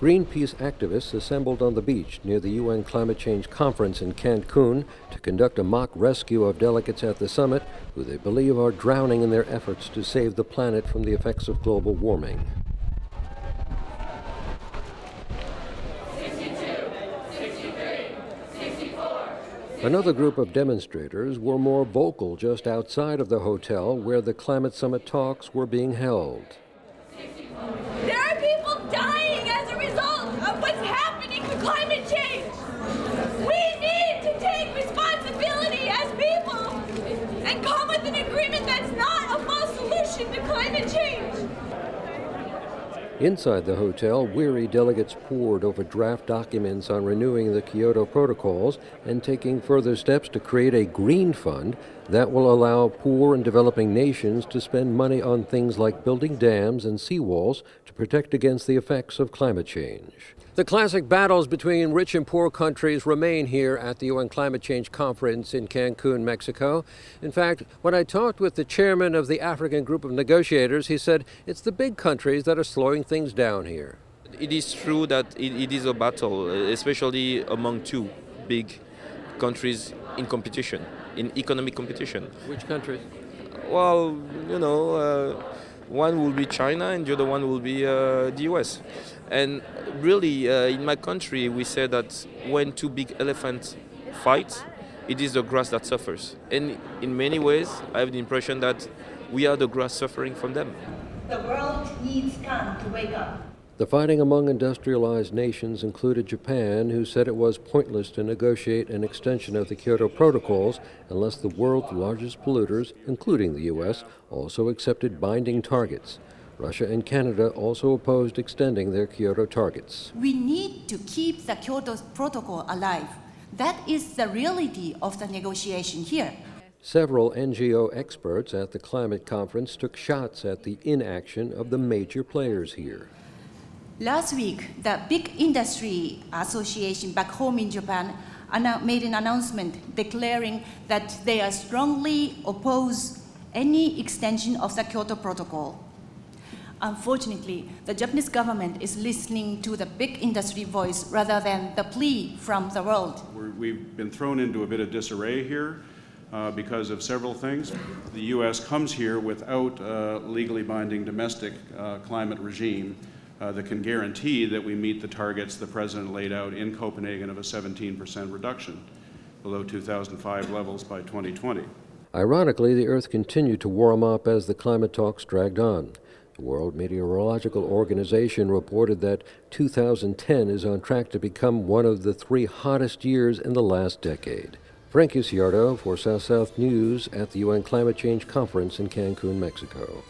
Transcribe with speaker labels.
Speaker 1: Greenpeace activists assembled on the beach near the UN Climate Change Conference in Cancun to conduct a mock rescue of delegates at the summit who they believe are drowning in their efforts to save the planet from the effects of global warming.
Speaker 2: 62, 63, 64.
Speaker 1: Another group of demonstrators were more vocal just outside of the hotel where the climate summit talks were being held.
Speaker 2: There are people dying as a result of what's happening to climate change. We need to take responsibility as people and come with an agreement that's not a full solution to climate change.
Speaker 1: Inside the hotel, weary delegates pored over draft documents on renewing the Kyoto protocols and taking further steps to create a green fund that will allow poor and developing nations to spend money on things like building dams and seawalls to protect against the effects of climate change. The classic battles between rich and poor countries remain here at the UN Climate Change Conference in Cancun, Mexico. In fact, when I talked with the chairman of the African group of negotiators, he said it's the big countries that are slowing things down here.
Speaker 3: It is true that it is a battle, especially among two big countries in competition, in economic competition.
Speaker 1: Which countries?
Speaker 3: Well, one will be China and the other one will be the US. And really, in my country, we say that when two big elephants fight, it is the grass that suffers. And in many ways, I have the impression that we are the grass suffering from them.
Speaker 4: The world needs time to wake up.
Speaker 1: The fighting among industrialized nations included Japan, who said it was pointless to negotiate an extension of the Kyoto protocols unless the world's largest polluters, including the U.S., also accepted binding targets. Russia and Canada also opposed extending their Kyoto targets.
Speaker 4: We need to keep the Kyoto Protocol alive. That is the reality of the negotiation here.
Speaker 1: Several NGO experts at the climate conference took shots at the inaction of the major players here.
Speaker 4: Last week, the big industry association back home in Japan made an announcement declaring that they are strongly oppose any extension of the Kyoto Protocol. Unfortunately, the Japanese government is listening to the big industry voice rather than the plea from the world.
Speaker 5: We've been thrown into a bit of disarray here because of several things. The U.S. comes here without a legally binding domestic climate regime that can guarantee that we meet the targets the President laid out in Copenhagen of a 17% reduction below 2005 levels by 2020.
Speaker 1: Ironically, the Earth continued to warm up as the climate talks dragged on. The World Meteorological Organization reported that 2010 is on track to become one of the 3 hottest years in the last decade. Frank Uciardo for South South News at the UN Climate Change Conference in Cancun, Mexico.